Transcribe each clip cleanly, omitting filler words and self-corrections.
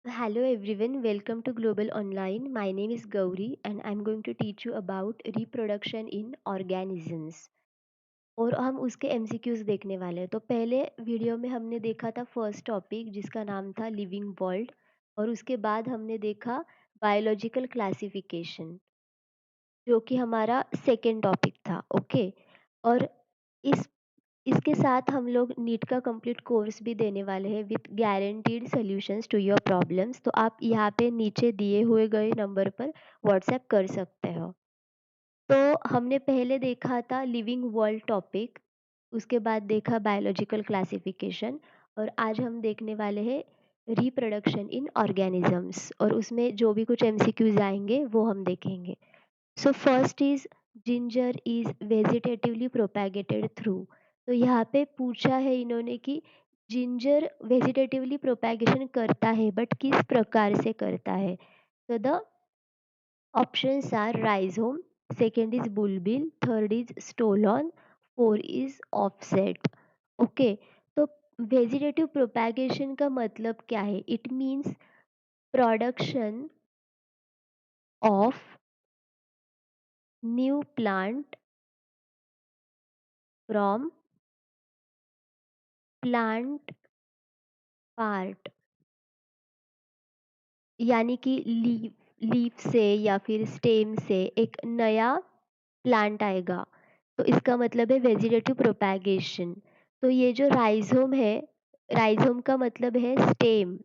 Hello everyone, welcome to Global Online. My name is Gauri and I'm going to teach you about reproduction in organisms. और हम उसके MCQs देखने वाले हैं। तो पहले वीडियो में हमने देखा था फर्स्ट टॉपिक जिसका नाम था लिविंग वर्ल्ड और उसके बाद हमने देखा बायोलॉजिकल क्लासिफिकेशन जो कि हमारा सेकेंड टॉपिक था। ओके। और इस इसके साथ हम लोग नीट का कंप्लीट कोर्स भी देने वाले हैं with guaranteed solutions to your problems. तो आप यहाँ पे नीचे दिए हुए गए नंबर पर व्हाट्सएप कर सकते हो। तो हमने पहले देखा था लिविंग वर्ल्ड टॉपिक, उसके बाद देखा बायोलॉजिकल क्लासिफिकेशन और आज हम देखने वाले हैं रिप्रोडक्शन इन ऑर्गेनिजम्स और उसमें जो भी कुछ एमसीक्यूज आएंगे वो हम देखेंगे। So first is ginger is vegetatively propagated through. तो यहाँ पे पूछा है इन्होंने कि जिंजर वेजिटेटिवली प्रोपैगेशन करता है बट किस प्रकार से करता है। तो the options are rhizome, second is bulbil, third is stolon, four is offset. Okay. तो वेजिटेटिव प्रोपैगेशन का मतलब क्या है? It means production of new plant from plant part, यानी कि लीफ से या फिर स्टेम से एक नया प्लांट आएगा। तो इसका मतलब है वेजिटेटिव प्रोपैगेशन। तो ये जो राइजोम है, राइजोम का मतलब है स्टेम,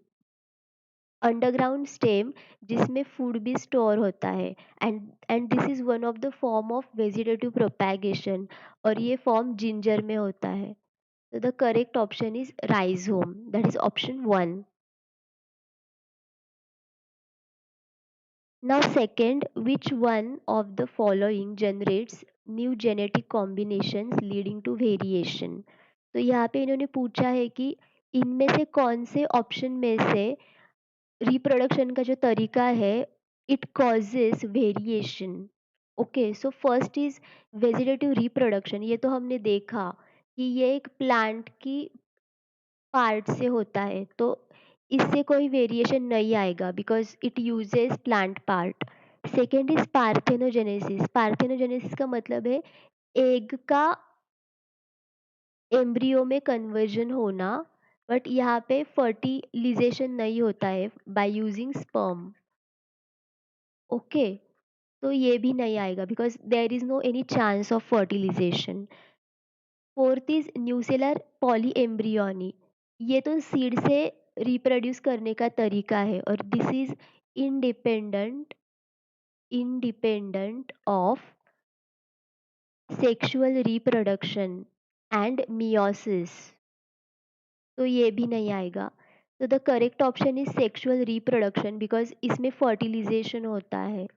अंडरग्राउंड स्टेम जिसमें फूड भी स्टोर होता है। And and this is one of the form of vegetative propagation और ये फॉर्म जिंजर में होता है। तो the correct option is rhizome, that is option 1। Now second, which one of the following generates new genetic combinations leading to variation? तो यहाँ पे इन्होंने पूछा है कि इनमें से कौन से ऑप्शन में से रिप्रोडक्शन का जो तरीका है it causes variation. Okay, so first is vegetative reproduction. ये तो हमने देखा कि ये एक प्लांट की पार्ट से होता है, तो इससे कोई वेरिएशन नहीं आएगा because it uses plant part. Second is parthenogenesis. Parthenogenesis का मतलब है एग का एम्ब्रियो में कन्वर्जन होना, बट यहाँ पे फर्टिलाइजेशन नहीं होता है बाय यूजिंग स्पर्म। ओके, तो ये भी नहीं आएगा because there is no any chance of fertilization. Fourth is nucellar polyembryony. ये तो सीड से रिप्रोड्यूस करने का तरीका है और this is independent independent of sexual reproduction and meiosis. तो ये भी नहीं आएगा। तो the correct option is sexual reproduction because इसमें फर्टिलाइजेशन होता है,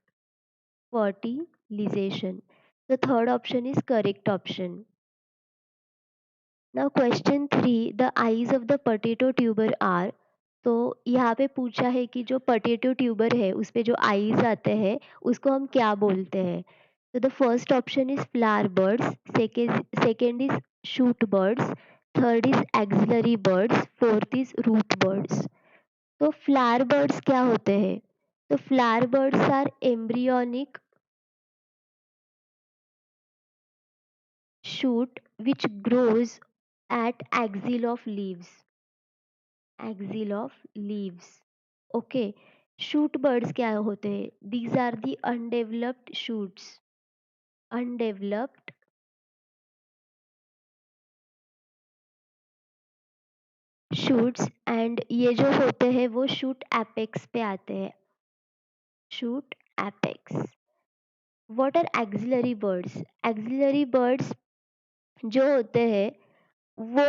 fertilization. The third option is correct option. Now question 3, the eyes of the potato tuber are. तो यहाँ पे पूछा है कि जो पोटैटो ट्यूबर है उस पे जो आईज आते हैं उसको हम क्या बोलते हैं। तो the first option is flower buds, second is shoot buds, third is axillary buds, fourth is root buds. तो फ्लावर बर्ड्स क्या होते हैं? तो flower buds are embryonic shoot which grows at axil of leaves, axil of leaves। Okay, shoot buds क्या होते हैं? These are the undeveloped shoots, undeveloped shoots. And ये जो होते हैं वो शूट एपेक्स पे आते हैं, shoot apex. What are axillary buds? Axillary buds जो होते हैं वो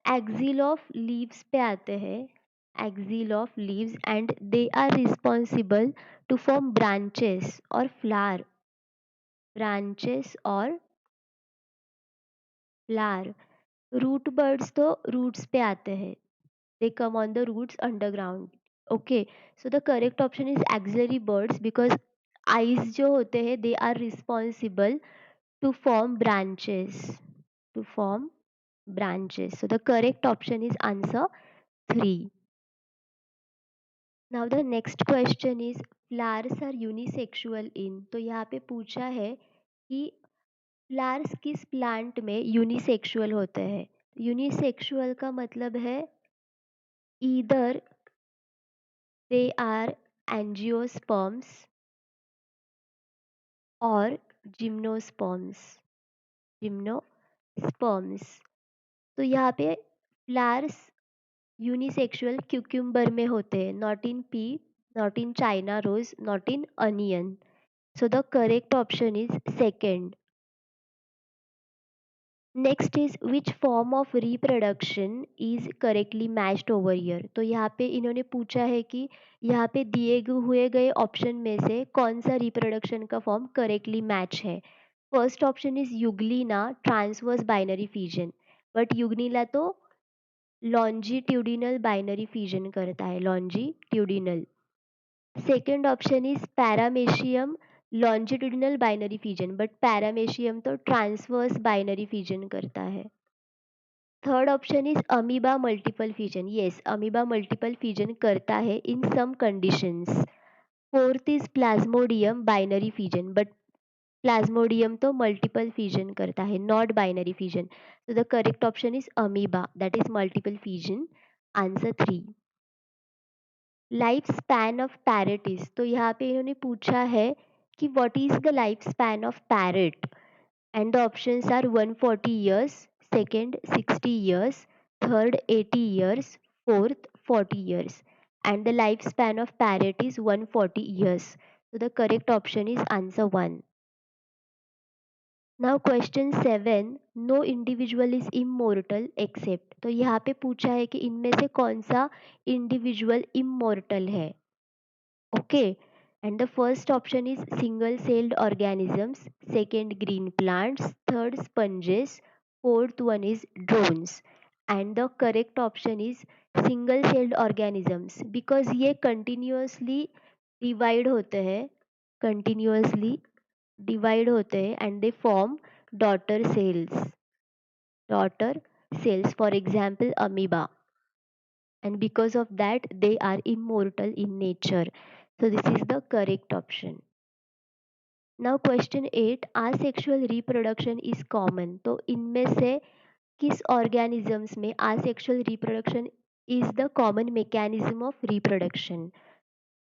एक्सिल ऑफ लीव्स पे आते हैं, axil of leaves, and they are responsible to form branches और फ्लावर, ब्रांचेस और फ्लावर। रूट बर्ड्स तो रूट्स पे आते हैं, they come on the roots underground. Okay, so the correct option is axillary buds because eyes जो होते हैं they are responsible to form branches, to form branches. So the correct option is answer 3. Now the next question is flowers are unisexual इन। तो यहाँ पे पूछा है कि flowers किस प्लांट में यूनिसेक्सुअल होते हैं। यूनिसेक्सुअल का मतलब है ईदर दे आर एंजियोस्पर्म्स और जिम्नोस्पर्म्स। जिम्नोस्पर्म्स। तो यहाँ पे फ्लावर्स यूनिसेक्सुअल क्यूक्यूम्बर में होते हैं, not in pea, not in China rose, not in onion. So the correct option is second. Next is which form of reproduction is correctly matched over here। तो यहाँ पे इन्होंने पूछा है कि यहाँ पे दिए हुए गए ऑप्शन में से कौन सा रिप्रोडक्शन का फॉर्म करेक्टली मैच है। First option is euglena transverse binary fission, but युगनीला तो लॉन्जिट्यूडिनल बाइनरी फिजन करता है, longitudinal. Second option is paramecium longitudinal binary fission, but paramecium तो ट्रांसवर्स बाइनरी फिजन करता है। Third option is amoeba multiple fission, yes amoeba multiple fission करता है in some conditions. Fourth is plasmodium binary fission, but plasmodium तो multiple fission करता है, not binary fission. तो the correct option is amoeba, that is multiple fission. Answer 3। Life span of parrot is. तो यहाँ पे इन्होंने पूछा है कि what is the life span of parrot, and the options are 140 years, second 60 years, third 80 years, fourth 40 years, and the lifespan of parrot is 140 years. So the correct option is answer 1. Now question 7, no individual is immortal except। तो यहाँ पे पूछा है कि इनमें से कौन सा इंडिविजुअल इमोर्टल है। Okay, and the first option is single celled organisms, second green plants, third sponges, fourth one is drones. And the correct option is single celled organisms, because ये continuously divide होते हैं, continuously divide होते हैं and they form daughter cells, daughter cells, for example amoeba, and because of that they are immortal in nature. So this is the correct option. Now question 8, asexual reproduction is common। तो इनमें से किस organisms में asexual reproduction is the common mechanism of reproduction?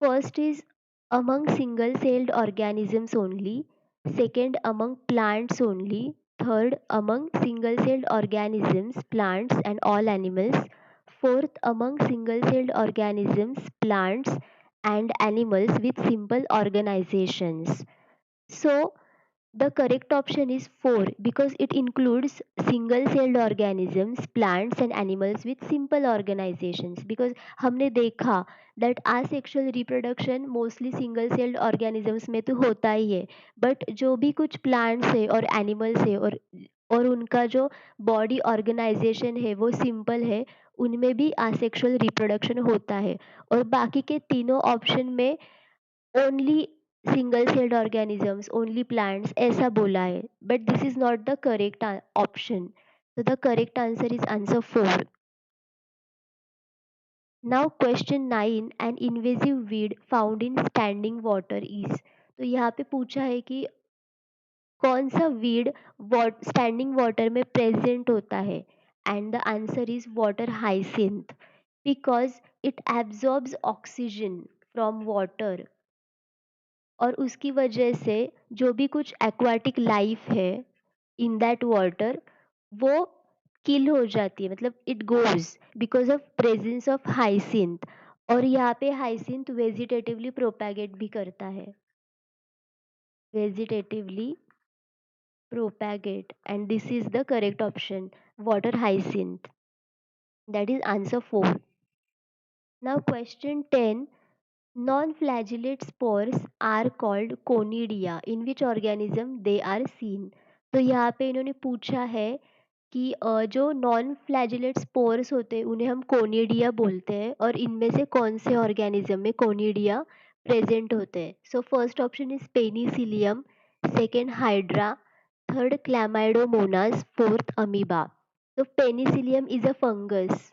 First is among single celled organisms only, second among plants only, third among single celled organisms, plants and all animals, fourth among single celled organisms, plants and animals with simple organizations. So the correct option is 4, because it includes single celled organisms, plants and animals with simple organizations, because हमने देखा that asexual reproduction mostly single celled organisms में तो होता ही है, but जो भी कुछ plants है और animals है और उनका जो body organization है वो simple है, उनमें भी asexual reproduction होता है। और बाकी के तीनों option में only single celled organisms, only plants ऐसा बोला है, but this is not the correct option. So the correct answer is answer 4. Now question 9, an invasive weed found in standing water is। तो यहाँ पे पूछा है कि कौन सा weed standing water में present होता है, and the answer is water hyacinth, because it absorbs oxygen from water और उसकी वजह से जो भी कुछ एक्वाटिक लाइफ है इन दैट वाटर वो किल हो जाती है, मतलब it goes because of presence of hyacinth. और यहाँ पे हाइसिंथ वेजिटेटिवली प्रोपैगेट भी करता है, vegetatively propagate, and this is the correct option, water hyacinth, that is answer 4। Now question 10, non-flagellate spores are called conidia, in which organism they are seen। तो यहाँ पे इन्होंने पूछा है कि जो नॉन फ्लैजिलेट स्पोर्स होते हैं उन्हें हम कोनिडिया बोलते हैं, और इनमें से कौन से ऑर्गेनिज्म में कोनिडिया प्रेजेंट होते हैं। So first option is penicillium, second hydra, third chlamydomonas, fourth amoeba. तो penicillium is a fungus,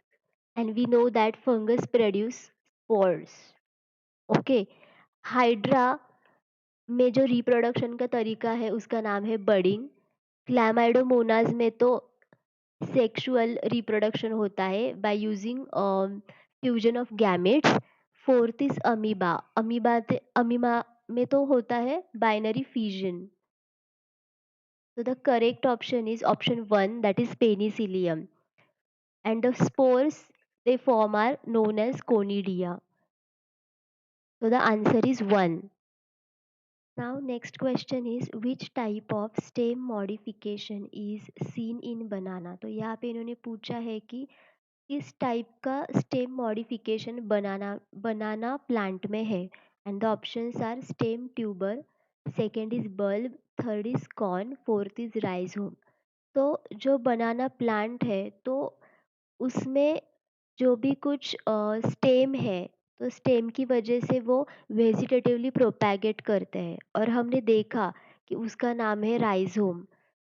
and we know that fungus produce spores, okay. Hydra में जो रिप्रोडक्शन का तरीका है उसका नाम है बडिंग। क्लैमाइडोमोनाज में तो सेक्सुअल रिप्रोडक्शन होता है by using fusion of gametes. Fourth is amoeba. Amoeba में तो होता है binary fusion. So the correct option is option 1, that is penicillium. And the spores they form are known as conidia. So the answer is 1. Now next question is which type of stem modification is seen in banana? तो यहाँ पे इन्होंने पूछा है कि किस type का stem modification बनाना plant में है। And the options are stem tuber, second is bulb, third is corn, fourth is rhizome. तो जो बनाना प्लांट है तो उसमें जो भी कुछ स्टेम है तो स्टेम की वजह से वो वेजिटेटिवली प्रोपैगेट करते हैं और हमने देखा कि उसका नाम है राइजोम।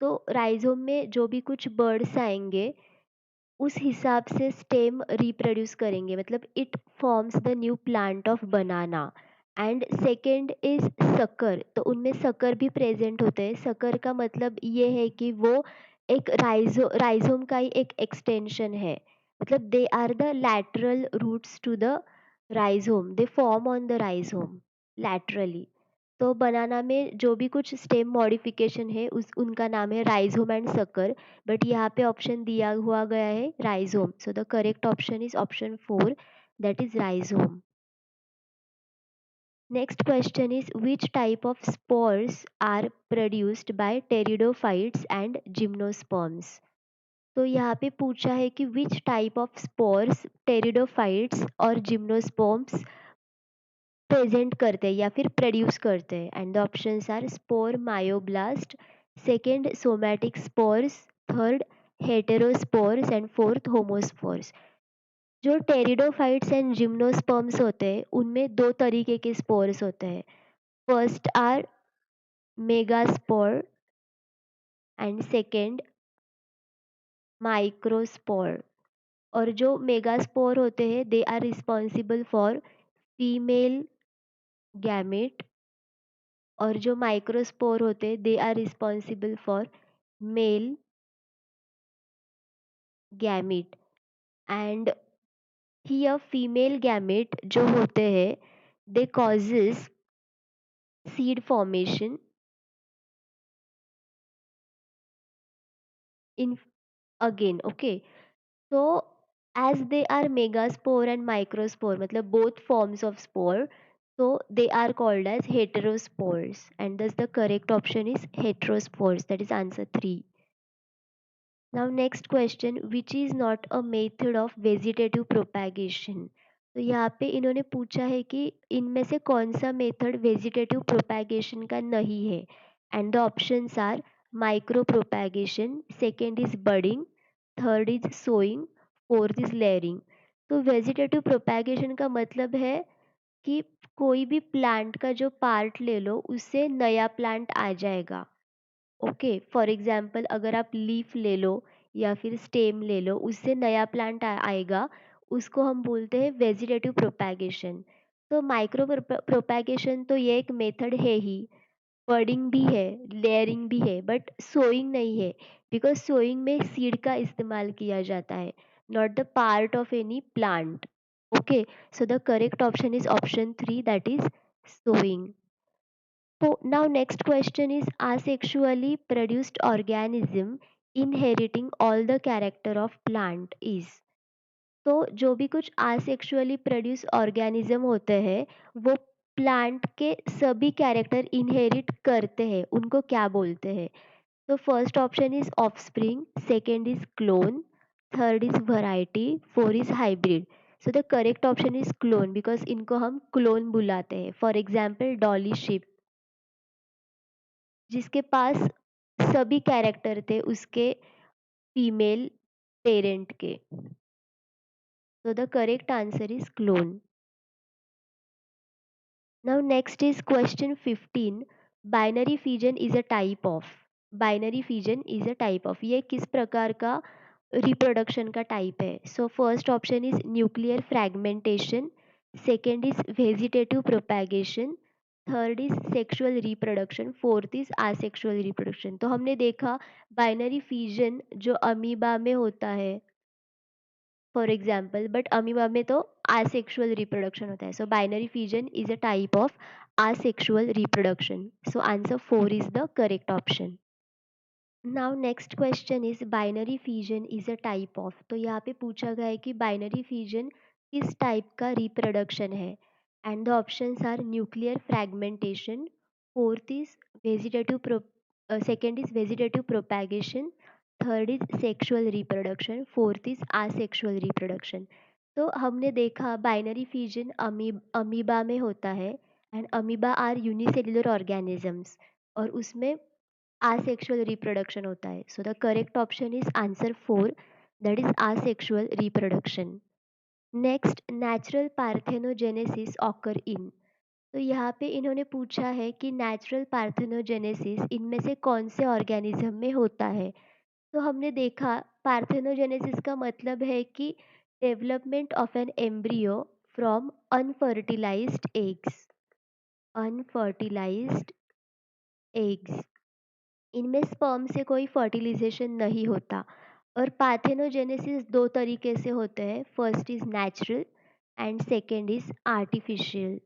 तो राइजोम में जो भी कुछ बर्ड्स आएंगे उस हिसाब से स्टेम रिप्रोड्यूस करेंगे, मतलब it forms the new plant of banana. And second is sucker, तो उनमें सकर भी प्रेजेंट होते हैं। सकर का मतलब ये है कि वो एक राइजोम का ही एक एक्सटेंशन है, मतलब they are the lateral roots to the rhizome, they form on the rhizome laterally. तो बनाना में जो भी कुछ स्टेम मॉडिफिकेशन है उस उनका नाम है राइजोम एंड सकर। बट यहाँ पे ऑप्शन दिया हुआ गया है rhizome, so the correct option is option 4, that is rhizome. Next question is which type of spores are produced by pteridophytes and gymnosperms? तो यहाँ पे पूछा है कि which type of spores pteridophytes और gymnosperms प्रेजेंट करते हैं या फिर प्रोड्यूस करते हैं। And the options are spore myoblast, second somatic spores, third heterospores and fourth homospores. जो टेरिडोफाइट्स एंड जिम्नोस्पर्म्स होते हैं उनमें दो तरीके के स्पोर्स होते हैं। First are megaspore and second microspore. और जो मेगास्पोर होते हैं they are responsible for female gamete, और जो माइक्रोस्पोर होते हैं they are responsible for male gamete. And here female gamete जो होते हैं they causes seed formation in again, okay, so as they are megaspore and microspore, matlab both forms of spore, so they are called as heterospores, and thus the correct option is heterospores, that is answer 3. Now next question, which is not a method of vegetative propagation? तो यहाँ पे इन्होंने पूछा है कि इनमें से कौन सा मेथड वेजिटेटिव प्रोपैगेशन का नहीं है। And the options are micro propagation, second is budding, third is sowing, fourth is layering. तो वेजिटेटिव प्रोपैगेशन का मतलब है कि कोई भी प्लांट का जो पार्ट ले लो उससे नया प्लांट आ जाएगा। ओके, फॉर एग्जाम्पल अगर आप लीफ ले लो या फिर स्टेम ले लो उससे नया प्लांट आएगा, उसको हम बोलते हैं वेजिटेटिव प्रोपैगेशन। तो माइक्रो प्रोपैगेशन तो ये एक मेथड है ही, बर्डिंग भी है, लेयरिंग भी है, बट सोइंग नहीं है, बिकॉज सोइंग में सीड का इस्तेमाल किया जाता है, not the part of any plant. Okay, so the correct option is option 3, that is sowing. So now next question is asexually produced organism inheriting all the character of plant is. तो जो भी कुछ aasexually produced organism होते हैं वो plant के सभी character inherit करते हैं, उनको क्या बोलते हैं? तो first option is offspring, second is clone, third is variety, four is hybrid. So the correct option is clone, because इनको हम क्लोन बुलाते हैं। फॉर एग्जाम्पल डॉली शिप, जिसके पास सभी कैरेक्टर थे उसके फीमेल पेरेंट के। So the correct answer is clone. Now next is question 15. Binary fission is a type of. Binary fission is a type of. ये किस प्रकार का रिप्रोडक्शन का टाइप है? सो first option is nuclear fragmentation, second is vegetative propagation, third is sexual reproduction, fourth is asexual reproduction. तो हमने देखा binary fission जो अमीबा में होता है फॉर एग्जाम्पल, बट अमीबा में तो asexual रिप्रोडक्शन होता है। So binary fission is a type of asexual reproduction. So answer 4 is the correct option. Now next question is binary fission is a type of. तो यहाँ पे पूछा गया है कि बाइनरी फिजन किस टाइप का रिप्रोडक्शन है, and the options are nuclear fragmentation, fourth is vegetative second is vegetative propagation, third is sexual reproduction, fourth is asexual reproduction. तो हमने देखा बाइनरी फिजन अमीबा में होता है, and amoeba are unicellular organisms, और उसमें asexual reproduction होता है। So the correct option is answer 4, that is asexual reproduction. Next, natural parthenogenesis occur in। तो यहाँ पे इन्होंने पूछा है कि नेचुरल पार्थेनोजेनेसिस इनमें से कौन से ऑर्गेनिज्म में होता है। तो हमने देखा पार्थेनोजेनेसिस का मतलब है कि development of an embryo from unfertilised eggs, unfertilised eggs, इनमें स्पर्म से कोई फर्टिलाइजेशन नहीं होता। और पार्थेनोजेनेसिस दो तरीके से होते हैं, first is natural and second is artificial.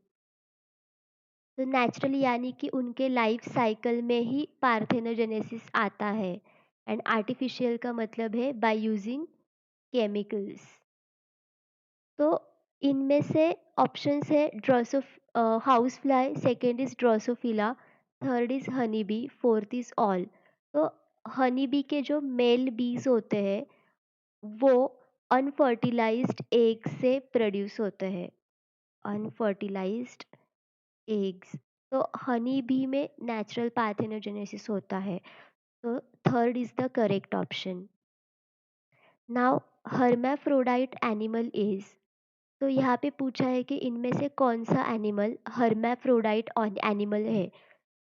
तो नेचुरल यानी कि उनके लाइफ साइकिल में ही पार्थेनोजेनेसिस आता है, एंड आर्टिफिशियल का मतलब है बाय यूजिंग केमिकल्स। तो इनमें से ऑप्शन है house fly, second is Drosophila, third is honey bee, fourth is all. तो हनी बी के जो मेल बीज होते हैं वो अनफर्टिलाइज्ड एग से प्रोड्यूस होते हैं, अनफर्टिलाइज्ड एग्स। तो हनी बी में नेचुरल पार्थेनोजेनेसिस होता है। तो third is the correct option. Now hermaphrodite animal is. तो यहाँ पे पूछा है कि इनमें से कौन सा एनिमल हर्माफ्रोडाइट एनिमल है।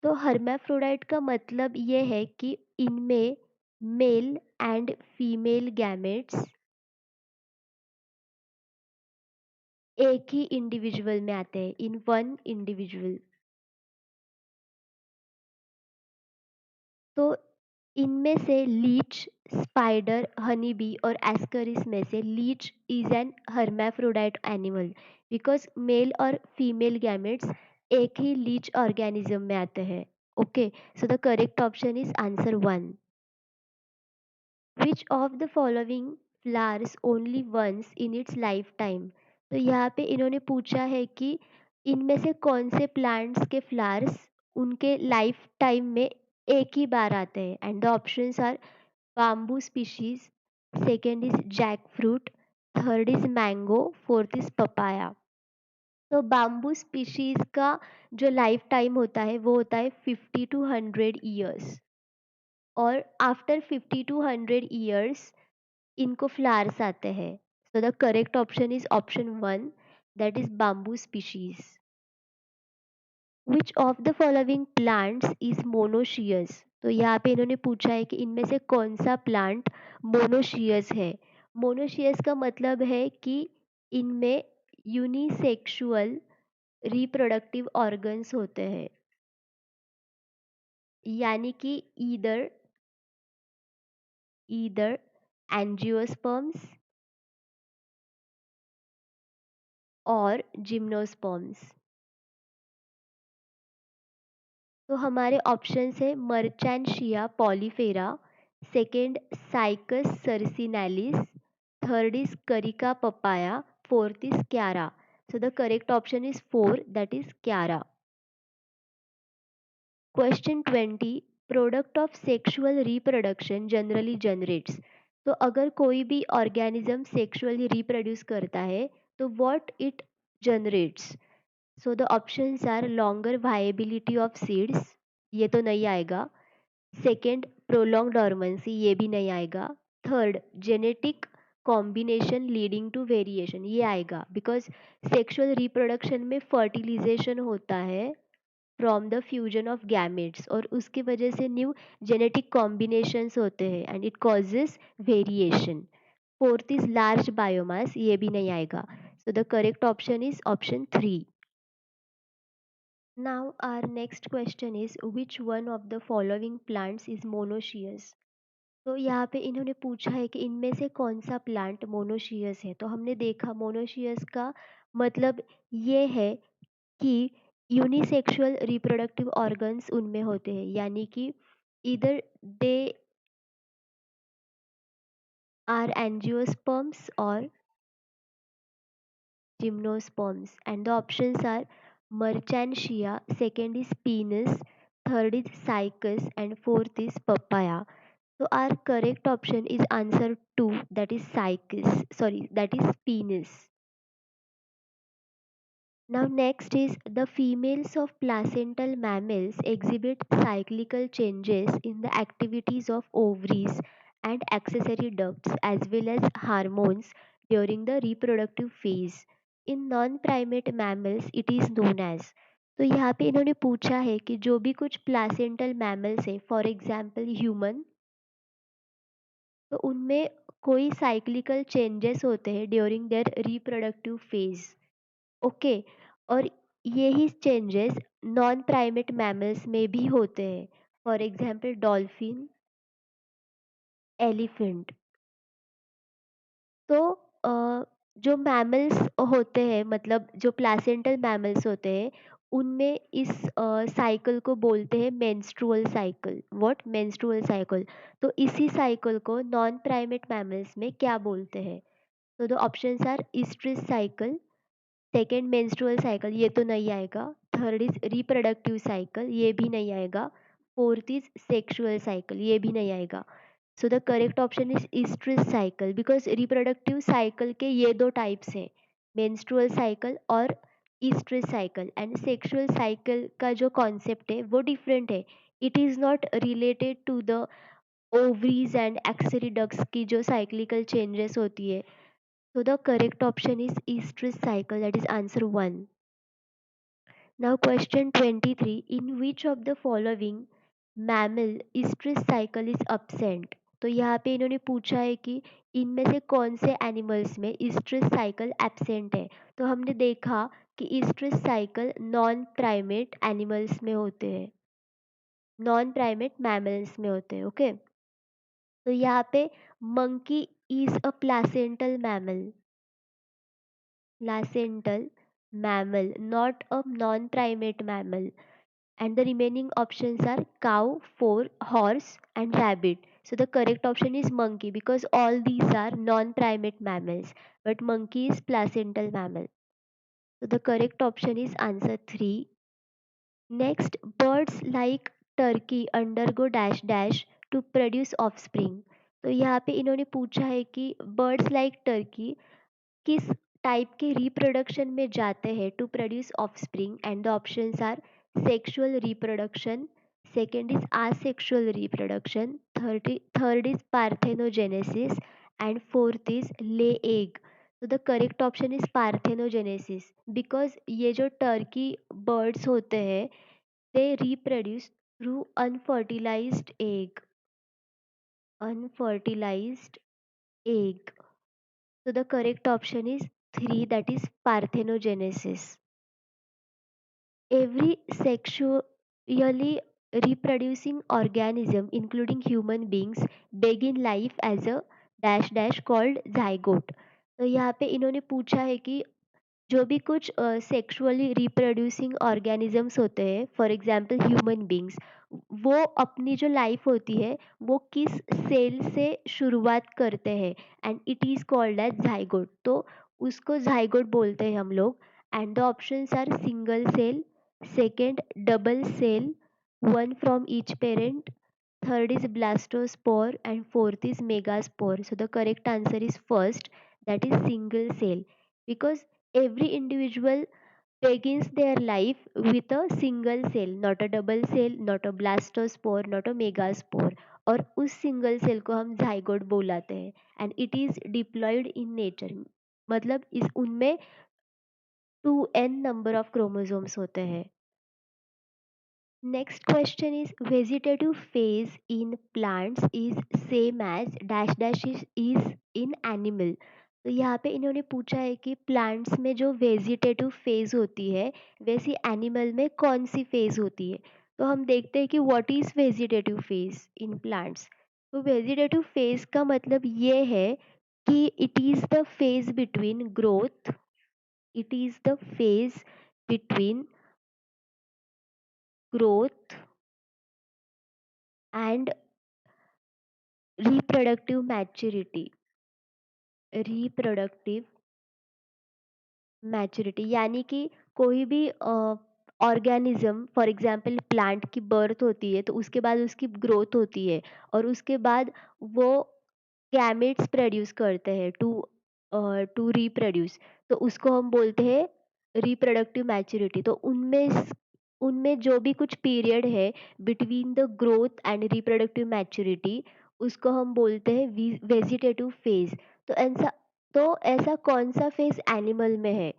तो हर्माफ्रोडाइट का मतलब ये है कि इनमें मेल एंड फीमेल गैमेट्स एक ही इंडिविजुअल में आते हैं, इन वन इंडिविजुअल। तो इनमें से लीच, स्पाइडर, हनी बी और एस्करिस में से leech is an hermaphrodite animal, because male और फीमेल गैमेट्स एक ही लीच ऑर्गेनिज्म में आते हैं। Okay, so the correct option is answer 1। Which of the following flowers only once in its life time. तो यहाँ पे इन्होंने पूछा है कि इनमें से कौन से प्लांट्स के फ्लावर्स उनके लाइफ टाइम में एक ही बार आते हैं, and the options are bamboo species, second is jack fruit, third is mango, fourth is papaya. तो बाम्बू स्पीशीज का जो लाइफ टाइम होता है वो होता है 50 to 100 ईयर्स, और आफ्टर 50 to 100 ईयर्स इनको फ्लावर्स आते हैं। सो the correct option is option 1, that is bamboo species. Which of the following plants is monoecious. तो यहाँ पे इन्होंने पूछा है कि इनमें से कौन सा प्लांट मोनोशियस है। मोनोशियस का मतलब है कि इनमें यूनिसेक्सुअल रिप्रोडक्टिव ऑर्गन्स होते हैं, यानी कि ईदर ईदर एंजियोस्पर्म्स और जिम्नोस्पर्म्स। तो हमारे ऑप्शंस है marchantia polymorpha, second cycas circinalis, third is carica papaya, fourth is chara. So the correct option is 4, that is chara. Question 20, product of sexual reproduction generally generates. तो अगर कोई भी organism sexually reproduce करता है तो what it generates. So the options are longer viability of seeds, ये तो नहीं आएगा। सेकेंड प्रोलॉन्ग डॉर्मेंसी, ये भी नहीं आएगा। Third genetic combination leading to variation, ये आएगा बिकॉज सेक्सुअल रिप्रोडक्शन में फर्टिलाइजेशन होता है from the fusion of gametes, और उसकी वजह से न्यू जेनेटिक कॉम्बिनेशंस होते हैं and it causes variation. Fourth is large biomass, ये भी नहीं आएगा। So the correct option is option 3. Now our next question is which one of the following plants is monoecious? तो यहाँ पे इन्होंने पूछा है कि इनमें से कौन सा प्लांट मोनोशियस है। तो हमने देखा मोनोशियस का मतलब ये है कि यूनिसेक्सुअल रिप्रोडक्टिव ऑर्गन्स उनमें होते हैं, यानी कि इधर दे आर एंजियोस्पर्म्स और gymnosperms, and the options are merchantia, second is penis, third is cycas, and fourth is papaya. So our correct option is answer 2, that is cycas, sorry, that is penis. Now next is the females of placental mammals exhibit cyclical changes in the activities of ovaries and accessory ducts as well as hormones during the reproductive phase. In non-primate mammals it is known as. तो यहाँ पे इन्होंने पूछा है कि जो भी कुछ प्लासेंटल मैमल्स है, फॉर एग्जाम्पल ह्यूमन, तो उनमें कोई साइक्लिकल चेंजेस होते हैं during their reproductive phase. Okay, और यही चेंजेस नॉन प्राइमेट मैमल्स में भी होते हैं, फॉर एग्जाम्पल डॉल्फिन, एलिफेंट। तो जो मैमल्स होते हैं, मतलब जो प्लासेंटल मैमल्स होते हैं, उनमें इस साइकिल को बोलते हैं menstrual cycle. What? Menstrual cycle. तो इसी साइकिल को नॉन प्राइमेट मैमल्स में क्या बोलते हैं? तो the options are oestrus cycle, second menstrual cycle, ये तो नहीं आएगा, थर्ड इज रिप्रोडक्टिव साइकिल, ये भी नहीं आएगा, फोर्थ इज सेक्सुअल साइकिल, ये भी नहीं आएगा। So the correct option is oestrus cycle, because reproductive cycle के ये दो टाइप्स हैं, मेंस्ट्रुअल साइकिल और oestrus cycle, and sexual cycle का जो कॉन्सेप्ट है वो डिफरेंट है। It is not related to the ovaries and accessory ducts की जो साइक्लिकल चेंजेस होती है। So the correct option is estrus cycle, that is answer 1. Now question 23, in which of the following mammal estrus cycle is absent? तो यहाँ पे इन्होंने पूछा है कि इनमें से कौन से एनिमल्स में estrus cycle absent है। तो हमने देखा कि estrus cycle non primate animals में होते हैं, नॉन प्राइमेट मैमल्स में होते हैं। ओके, तो यहाँ पे monkey is a placental mammal, placental mammal, not a non-primate mammal. And the remaining options are cow, horse, and rabbit. So the correct option is monkey, because all these are non-primate mammals, but monkey is placental mammal. So the correct option is answer 3. Next, birds like turkey undergo dash dash to produce offspring. तो यहाँ पे इन्होंने पूछा है कि birds like turkey किस type के reproduction में जाते हैं to produce offspring, and the options are sexual reproduction, second is asexual reproduction, third is parthenogenesis, and fourth is lay egg. तो the correct option is parthenogenesis, because ये जो turkey birds होते हैं they reproduce through unfertilised egg, unfertilised egg. So the correct option is 3, that is parthenogenesis. Every sexually reproducing organism including human beings begin life as a dash dash called zygote. तो यहाँ पे इन्होंने पूछा है कि जो भी कुछ सेक्सुअली रिप्रोड्यूसिंग ऑर्गेनिजम्स होते हैं, फॉर एग्जांपल ह्यूमन बींग्स, वो अपनी जो लाइफ होती है वो किस सेल से शुरुआत करते हैं, and it is called as zygote. तो उसको जाइगोट बोलते हैं हम लोग। And the options are single cell, second double cell, one from each parent, third is blastospore, and fourth is megaspore. So the correct answer is first, that is single cell, because every individual begins their life with a single cell, not a double cell, not a blastospore, not a megaspore, और उस single cell को हम zygote बोलाते हैं, and it is diploid in nature, मतलब इस उनमें 2n number of chromosomes होते हैं। Next question is vegetative phase in plants is same as dash dash is in animal. तो यहाँ पे इन्होंने पूछा है कि प्लांट्स में जो वेजिटेटिव फेज होती है, वैसी एनिमल में कौन सी फेज होती है। तो हम देखते हैं कि what is vegetative phase in plants. तो वेजिटेटिव फेज का मतलब ये है कि it is the phase between growth, it is the phase between growth and reproductive maturity, reproductive maturity यानी कि कोई भी ऑर्गेनिज्म, फॉर एग्जांपल प्लांट की बर्थ होती है तो उसके बाद उसकी ग्रोथ होती है और उसके बाद वो गैमेट्स प्रोड्यूस करते हैं टू रिप्रोड्यूस। तो उसको हम बोलते हैं रिप्रोडक्टिव मैच्योरिटी। तो उनमें जो भी कुछ पीरियड है between the growth and reproductive maturity, उसको हम बोलते हैं वेजिटेटिव फेज। तो ऐसा कौन सा फेज एनिमल में है।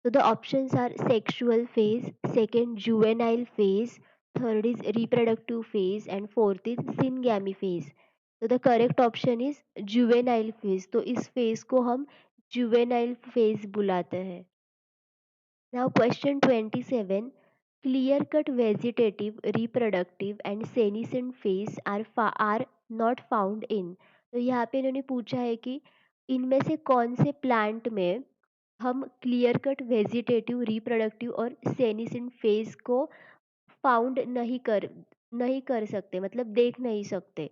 So the options are sexual phase, second juvenile phase, third is reproductive phase and fourth is syngamy phase. So the correct option is juvenile phase. तो इस phase को हम juvenile phase बुलाते हैं। Now question 27, clear cut vegetative, reproductive and senescent phase are not found in। तो यहाँ पे इन्होंने पूछा है कि इनमें से कौन से प्लांट में हम क्लियर कट वेजिटेटिव, रिप्रोडक्टिव और सेनिसेंट फेज को फाउंड नहीं कर सकते, मतलब देख नहीं सकते।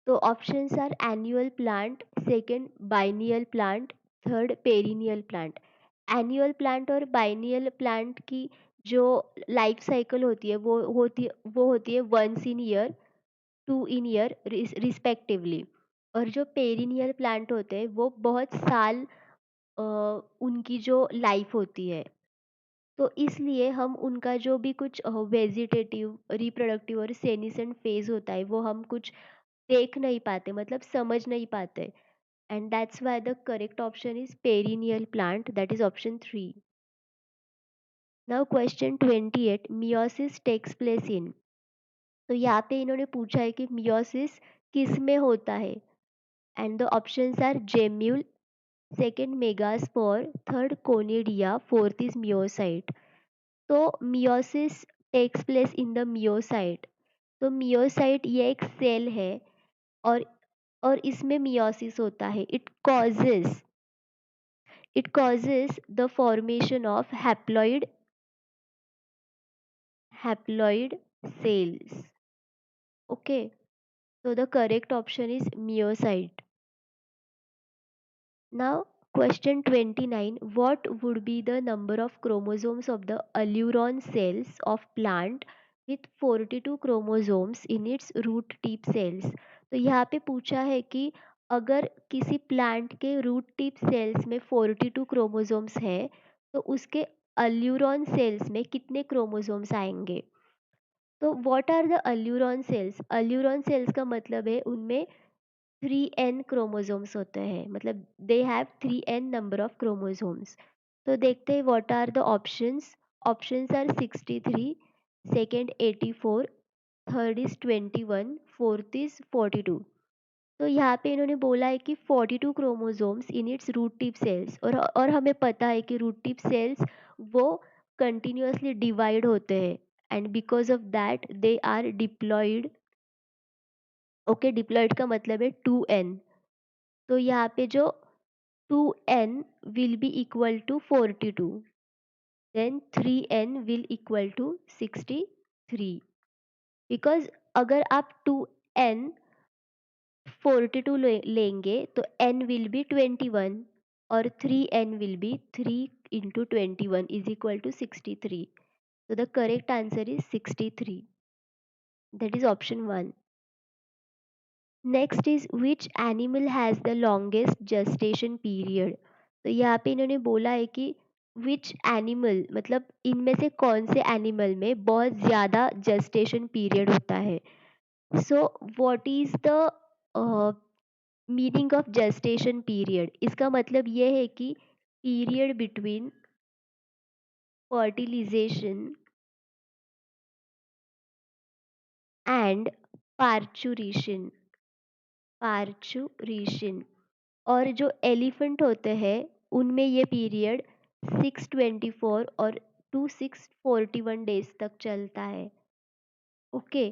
तो options are annual plant, second biennial plant, third perennial plant. Annual plant और बाइनियल प्लांट की जो लाइफ साइकिल होती है वो होती है once in year, two in year respectively. और जो पेरिनियल प्लांट होते हैं वो बहुत साल अ, उनकी जो लाइफ होती है। तो इसलिए हम उनका जो भी कुछ वेजिटेटिव, रिप्रोडक्टिव और सेनिसेंट फेज होता है वो हम कुछ देख नहीं पाते, मतलब समझ नहीं पाते। And that's why the correct option is perennial plant, that is option 3। Now question 28, meiosis takes place in. तो यहाँ पे इन्होंने पूछा है कि मियोसिस किस में होता है। And the options are gemmule, second megaspore, third conidia, fourth is meiocyte. तो meiosis takes place in the meiocyte. तो मियोसाइट ये एक सेल है और इसमें मियोसिस होता है। It causes the formation of haploid cells. Okay, so the correct option is myocyte. Now, question 29, what would be the number of chromosomes of the alluron cells of plant with 42 chromosomes in its root tip cells? तो यहाँ पे पूछा है कि अगर किसी plant के root tip sales में 42 क्रोमोसोम्स है तो उसके अल्यूरॉन सेल्स में कितने क्रोमोसोम्स आएंगे। तो what are the aleurone cells. Aleurone cells का मतलब है उनमें 3n क्रोमोसोम्स होते हैं, मतलब they have 3n number of chromosomes. तो देखते हैं what are the options. Options are 63, second 84, third is 21, fourth is 42। तो यहाँ पे इन्होंने बोला है कि 42 chromosomes in its root tip cells, और हमें पता है कि रूट टिप सेल्स वो कंटिन्यूअसली डिवाइड होते हैं and because of that they are diploid. Okay, diploid का मतलब है 2n। तो यहाँ पे जो 2n will be equal to 42, then 3n will equal to 63, because अगर आप 2n 42 लेंगे तो n will be 21 और 3n will be 3 into 21 is equal to 63. So the correct answer is 63. That is option 1. Next is which animal has the longest gestation period. तो यहाँ पे इन्होंने बोला है कि विच एनिमल, मतलब इनमें से कौन से एनिमल में बहुत ज़्यादा जस्टेशन पीरियड होता है। So what is the meaning of gestation period. इसका मतलब ये है कि period between fertilization and parturition. Parturition और जो एलिफेंट होते हैं उनमें ये पीरियड 624 और टू 641 डेज तक चलता है। ओके,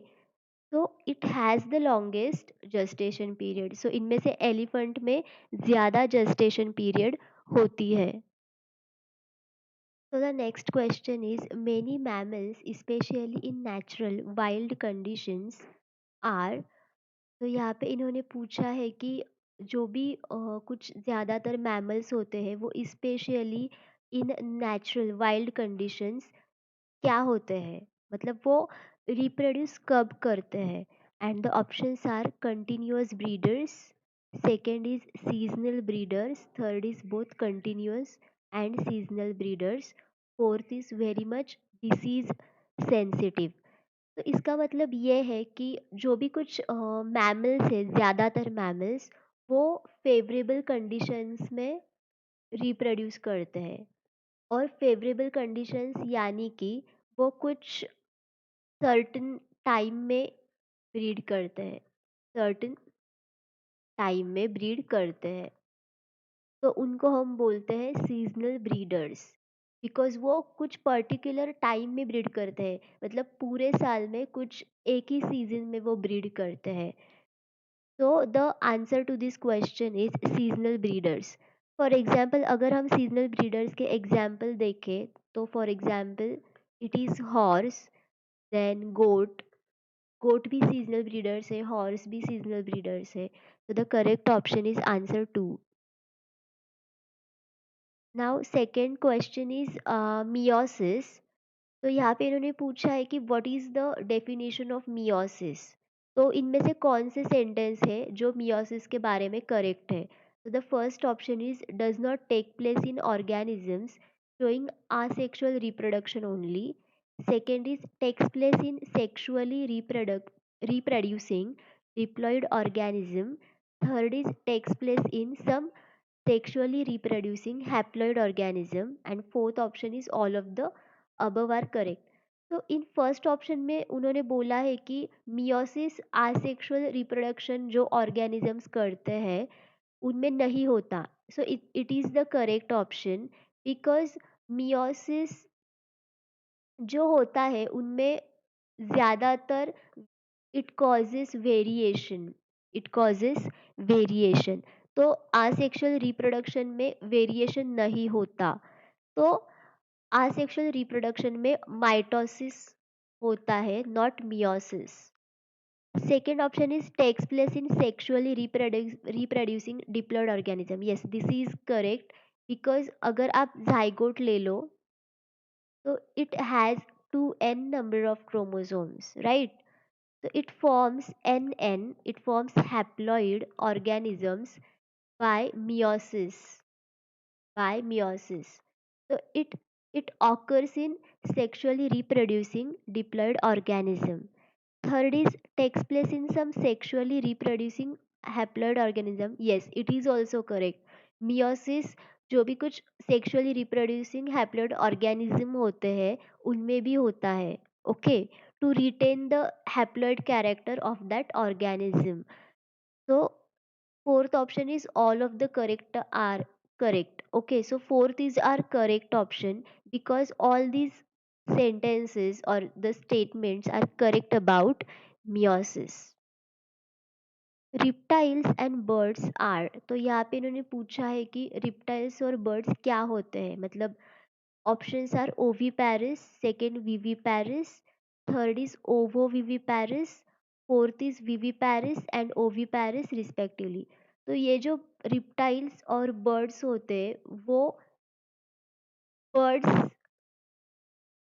तो it has the longest gestation period. So इनमें से एलिफेंट में ज़्यादा जेस्टेशन पीरियड होती है। So the next question is, many mammals, especially in natural wild conditions, are, तो यहाँ पे इन्होंने पूछा है कि जो भी कुछ ज़्यादातर मैमल्स होते हैं वो specially in natural wild conditions क्या होते हैं, मतलब वो रिप्रोड्यूस कब करते हैं। And the options are continuous breeders, second is seasonal breeders, third is both continuous and seasonal breeders, fourth is very much disease sensitive. तो इसका मतलब ये है कि जो भी कुछ मैमल्स है, ज़्यादातर मैमल्स वो फेवरेबल कंडीशंस में रिप्रोड्यूस करते हैं। और फेवरेबल कंडीशंस यानी कि वो कुछ सर्टेन टाइम में ब्रीड करते हैं, सर्टेन टाइम में ब्रीड करते हैं, तो उनको हम बोलते हैं सीजनल ब्रीडर्स। बिकॉज वो कुछ पर्टिकुलर टाइम में ब्रीड करते हैं, मतलब पूरे साल में कुछ एक ही सीजन में वो ब्रीड करते हैं। तो the answer to this question is seasonal breeders. For example अगर हम सीजनल ब्रीडर्स के एग्जाम्पल देखें तो for example it is horse, then goat. Goat भी सीजनल ब्रीडर्स है, हॉर्स भी सीजनल ब्रीडर्स है। तो the correct option is answer two. Now second question is meiosis. तो यहाँ पे इन्होंने पूछा है कि what is the definition of meiosis. तो इनमें से कौन से सेंटेंस है जो मियोसिस के बारे में करेक्ट है। तो the first option is does not take place in organisms showing asexual reproduction only. Second is takes place in sexually reproducing diploid organism. Third is takes place in some sexually reproducing haploid organism, and fourth option is all of the above are correct. तो in first option में उन्होंने बोला है कि meiosis asexual reproduction जो organisms करते हैं उनमें नहीं होता। So it is the correct option, because meiosis जो होता है उनमें ज़्यादातर it causes variation, it causes variation. तो आसेक्सुअल रिप्रोडक्शन में वेरिएशन नहीं होता। तो आसेक्सुअल रिप्रोडक्शन में माइटोसिस होता है, not meiosis. Second option is takes place in sexually reproducing diploid organism. Yes, this is correct, because अगर आप जाइगोट ले लो तो it has 2n number of chromosomes, right? So it forms NN, it forms haploid organisms by meiosis, by meiosis. So it occurs in sexually reproducing diploid organism. Third is takes place in some sexually reproducing haploid organism. Yes, it is also correct. Meiosis जो भी कुछ sexually reproducing haploid organism होते हैं उनमें भी होता है। Okay, to retain the haploid character of that organism. So fourth option is all of the correct are correct. Okay, so fourth is our correct option because all these sentences or the statements are correct about meiosis. Reptiles and birds are, तो यहाँ पे इन्होंने पूछा है कि reptiles और birds क्या होते हैं, मतलब options are oviparous, second viviparous, third is ovoviviparous, fourth is viviparous and oviparous respectively. तो ये जो रिप्टाइल्स और बर्ड्स होते हैं वो बर्ड्स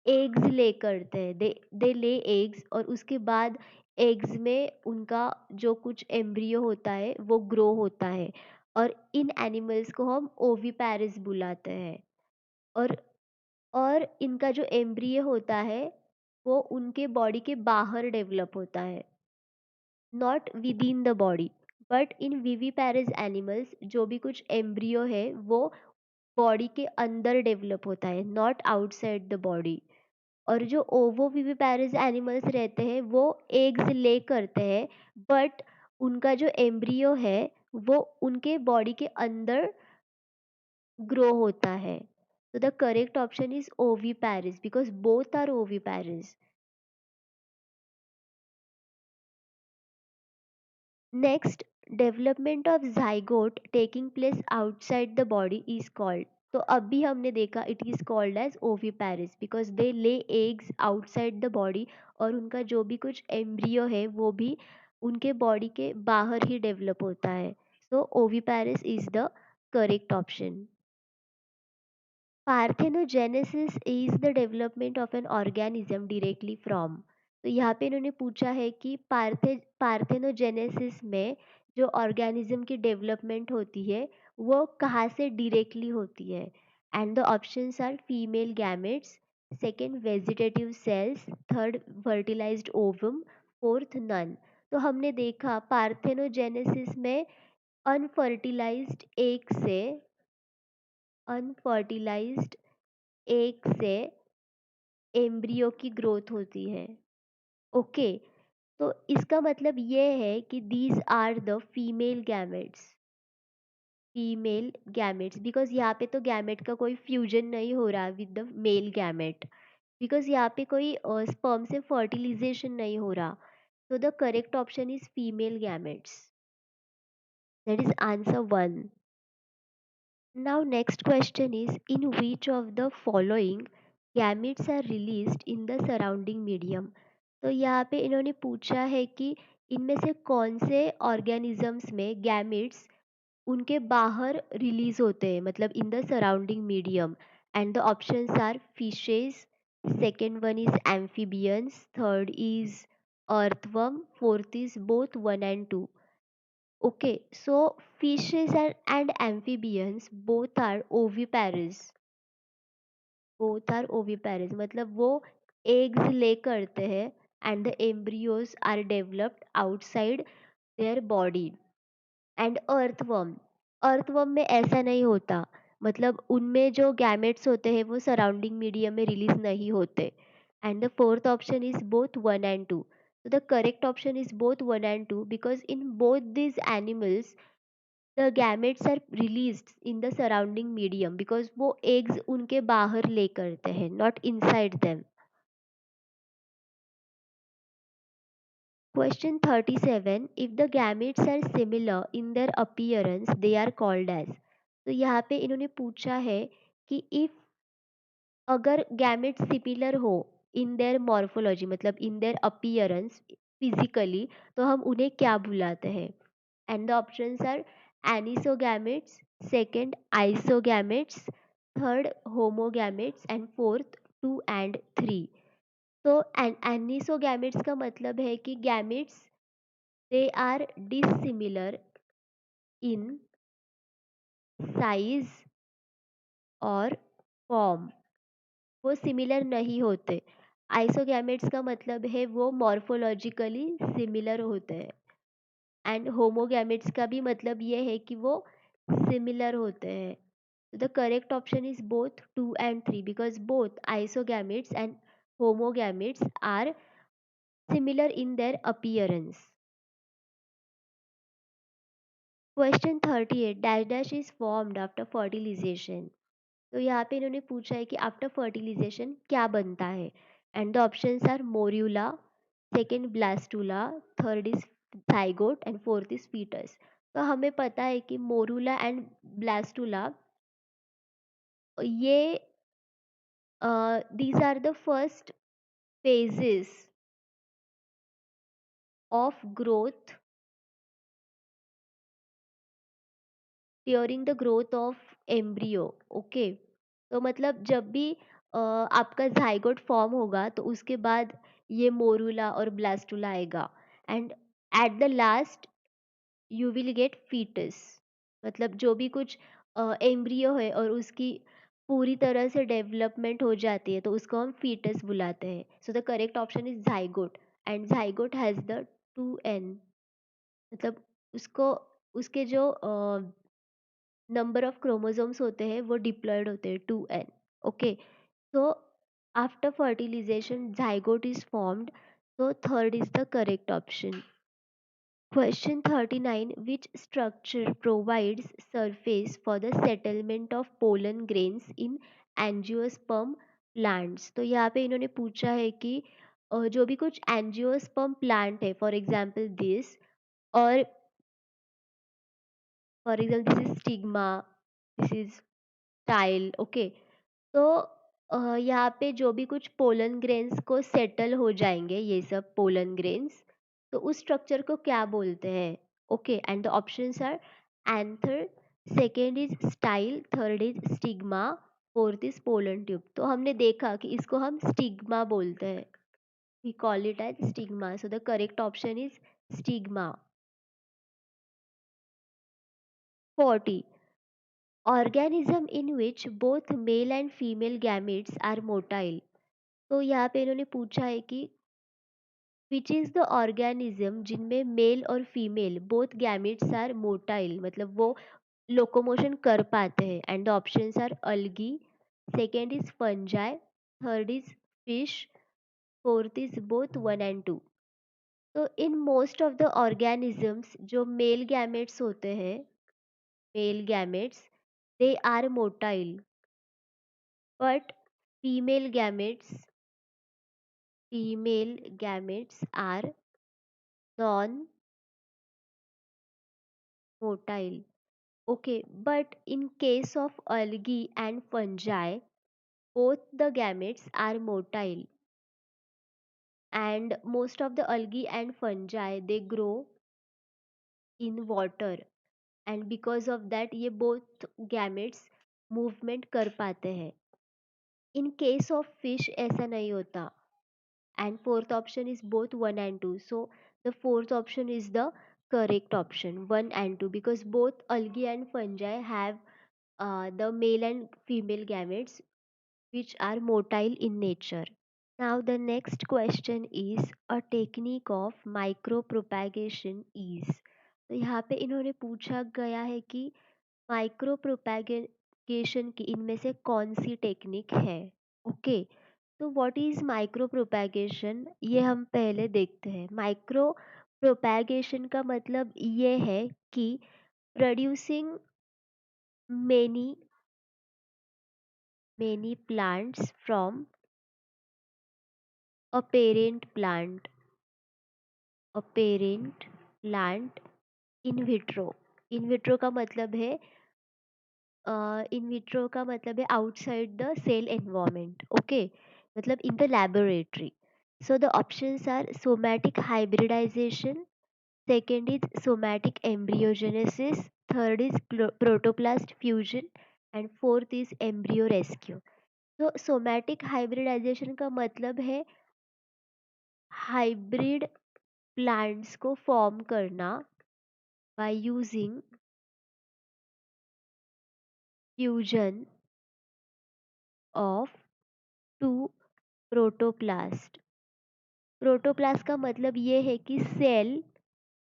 एग्स ले करते हैं, दे ले एग्स, और उसके बाद एग्स में उनका जो कुछ एम्ब्रियो होता है वो ग्रो होता है, और इन एनिमल्स को हम ओविपेरिस बुलाते हैं। और और इनका जो एम्ब्रियो होता है वो उनके बॉडी के बाहर डेवलप होता है, not within the body. But in viviparous animals जो भी कुछ एम्ब्रियो है वो बॉडी के अंदर डेवलप होता है, नॉट आउटसाइड द बॉडी। और जो ओवोविविपेरिस एनिमल्स रहते हैं वो एग्स ले करते हैं, बट उनका जो एम्ब्रियो है वो उनके बॉडी के अंदर ग्रो होता है. So the correct option is oviparous because both are oviparous. Next, development of zygote taking place outside the body is called. तो अभी हमने देखा it is called as oviparous because they lay eggs outside the body और उनका जो भी कुछ embryo है वो भी उनके बॉडी के बाहर ही डेवलप होता है. So oviparous is the correct option. Parthenogenesis is the development of an organism directly from. तो यहाँ पे इन्होंने पूछा है कि पार्थेनोजेनेसिस में जो ऑर्गेनिज्म की डेवलपमेंट होती है वो कहाँ से डायरेक्टली होती है. And the options are female gametes, second vegetative cells, third fertilized ovum, fourth none. तो हमने देखा पार्थेनोजेनेसिस में अनफर्टिलाइज्ड एग से अनफर्टिलाइज्ड एग से एम्ब्रियो की ग्रोथ होती है. ओके, तो इसका मतलब ये है कि these are the female gametes because यहाँ पे तो गैमेट का कोई फ्यूजन नहीं हो रहा with the male gamete because यहाँ पे कोई स्पर्म से फर्टिलाइजेशन नहीं हो रहा. So the correct option is female gametes. That is answer 1. Now next question is in which of the following gametes are released in the surrounding medium. तो यहाँ पे इन्होंने पूछा है कि इनमें से कौन से ऑर्गेनिजम्स में गैमेट्स उनके बाहर रिलीज होते हैं मतलब in the surrounding medium. And the options are fishes, second one is amphibians, third is earthworm, fourth is both 1 and 2. Okay, so fishes and amphibians both are oviparous मतलब वो eggs lay करते हैं and the embryos are developed outside their body. And earthworm में ऐसा नहीं होता मतलब उनमें जो गैमेट्स होते हैं वो सराउंडिंग मीडियम में रिलीज नहीं होते. And the fourth option is both 1 and 2. So the correct option is both 1 and 2 because in both these animals the gametes are released in the surrounding medium because वो eggs उनके बाहर ले करते हैं not inside them. Question 37. If the gametes are similar in their appearance, they are called as. तो यहाँ पे इन्होंने पूछा है कि if अगर गैमेट्स सिमिलर हो इन देयर मॉर्फोलॉजी मतलब इन देयर अपीयरेंस फिजिकली तो हम उन्हें क्या बुलाते हैं. And the options are anisogametes, second isogametes, third homogametes and fourth 2 and 3. तो एनिसोगैमेट्स का मतलब है कि gametes they are dissimilar in size और फॉर्म. वो सिमिलर नहीं होते. आइसोगैमेट्स का मतलब है वो मॉर्फोलॉजिकली सिमिलर होते हैं. एंड होमोगैमेट्स का भी मतलब ये है कि वो सिमिलर होते हैं. The correct option is both 2 and 3 because both isogametes and homogametes are similar in their appearance. Question 38. Dash dash is formed after fertilization. तो यहाँ पे इन्होंने पूछा है कि आफ्टर फर्टिलाइजेशन क्या बनता है. And the options are morula, second blastula, third is zygote and fourth is foetus. तो हमें पता है कि मोरूला एंड ब्लास्टूला ये these are the first phases of growth during the growth of embryo. Okay, तो मतलब जब भी आपका जाइगोट फॉर्म होगा तो उसके बाद ये मोरूला और ब्लास्टूला आएगा and at the last you will get foetus. मतलब जो भी कुछ एम्ब्रियो है और उसकी पूरी तरह से डेवलपमेंट हो जाती है तो उसको हम फीटस बुलाते हैं. सो the correct option is zygote and zygote has the 2n मतलब उसको उसके जो नंबर ऑफ क्रोमोसोम्स होते हैं वो डिप्लॉयड होते हैं 2n. Okay, so after fertilization zygote is formed. so third is the correct option. Question 39. Which structure provides surface for the settlement of pollen grains in angiosperm plants? तो यहाँ पे इन्होंने पूछा है कि जो भी कुछ एंजियोस्पर्म प्लांट है, फॉर एग्जाम्पल दिस, और for example this is stigma, this is style, okay. तो यहाँ पे जो भी कुछ पोलन ग्रेन्स को सेटल हो जाएंगे, ये सब पोलन ग्रेन्स, तो उस स्ट्रक्चर को क्या बोलते हैं? Okay, and the options are anther, second is style, third is stigma, fourth is pollen tube. तो हमने देखा कि इसको हम स्टिग्मा बोलते हैं, we call it as stigma, so the correct option is stigma. 40. Organism in which both male and female gametes are motile. तो यहाँ पे इन्होंने पूछा है कि विच इज़ द ऑर्गेनिज्म जिनमें मेल और female both gametes are motile, मतलब वो लोकोमोशन कर पाते हैं, and the options are algae, second is fungi, third is fish, fourth is both one and two. तो in most of the organisms जो male gametes होते हैं, male gametes, they are motile, but female gametes female gametes are non motile. Okay, but in case of algae and fungi, both the gametes are motile, and most of the algae and fungi they grow in water, and because of that ये both gametes movement कर पाते हैं. In case of fish ऐसा नहीं होता, and fourth option is both 1 and 2, so the fourth option is the correct option, 1 and 2, because both algae and fungi have the male and female gametes which are motile in nature. Now the next question is a technique of micropropagation is. तो यहाँ पे इन्होंने पूछा गया है कि micro propagation की इनमें से कौन सी टेक्निक है। ओके, तो व्हाट इज माइक्रो प्रोपैगेशन, ये हम पहले देखते हैं। माइक्रो प्रोपैगेशन का मतलब ये है कि producing many many plants from a parent plant in vitro. In vitro का मतलब है इन विट्रो का मतलब है outside the cell environment, okay, मतलब in the laboratory. So the options are somatic hybridization, second is somatic embryogenesis, third is protoplast fusion, and fourth is embryo rescue. तो somatic hybridization का मतलब है hybrid plants को form करना by using fusion of two protoplast. Protoplast का मतलब ये है कि सेल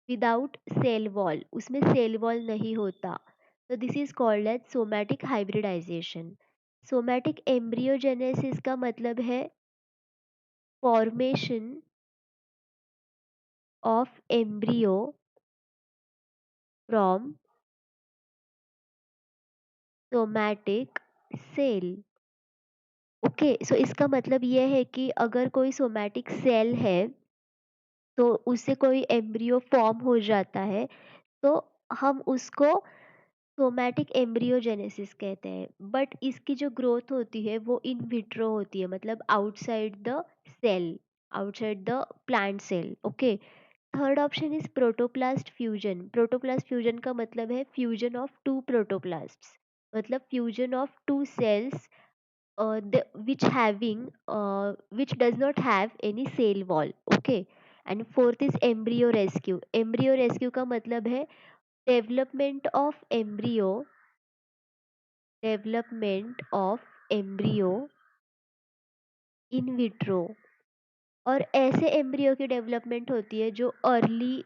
विदाउट सेल वॉल, उसमें सेल वॉल नहीं होता, तो this is called as somatic hybridization. Somatic embryogenesis का मतलब है formation of embryo from somatic cell. Okay, so इसका मतलब ये है कि अगर कोई सोमैटिक सेल है तो उससे कोई एम्ब्रियो फॉर्म हो जाता है, तो हम उसको सोमैटिक एम्ब्रियोजेनेसिस कहते हैं, बट इसकी जो ग्रोथ होती है वो इन विट्रो होती है, मतलब outside the cell, outside the plant cell. Okay, third option is protoplast fusion. Protoplast fusion का मतलब है फ्यूजन ऑफ टू प्रोटोप्लास्ट्स, मतलब fusion of two cells which does not have any cell wall. Okay, and fourth is embryo rescue. Embryo rescue का मतलब है development of embryo, development of embryo in vitro. और ऐसे embryo की development होती है जो अर्ली,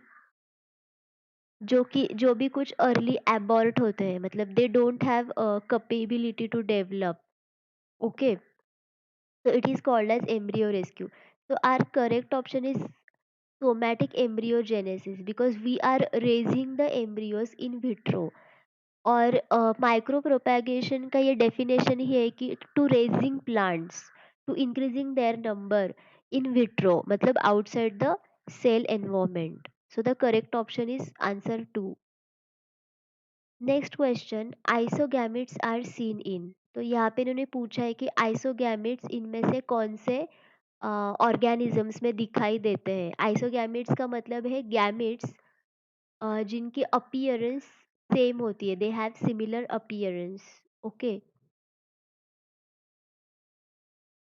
जो भी कुछ अर्ली एबॉर्ट होते हैं, मतलब they don't have capability to develop. Okay, so it is called as embryo rescue. So our correct option is somatic embryogenesis because we are raising the embryos in vitro. और micro propagation का ये definition ही है कि to raising plants to increasing their number in vitro मतलब outside the cell environment. So the correct option is answer 2. Next question, isogametes are seen in. तो यहाँ पे इन्होंने पूछा है कि आइसोगैमेट्स इनमें से कौन से ऑर्गेनिजम्स में दिखाई देते हैं. आइसोगैमेट्स का मतलब है गैमेट्स जिनकी अपीयरेंस सेम होती है, they have similar appearance. Okay,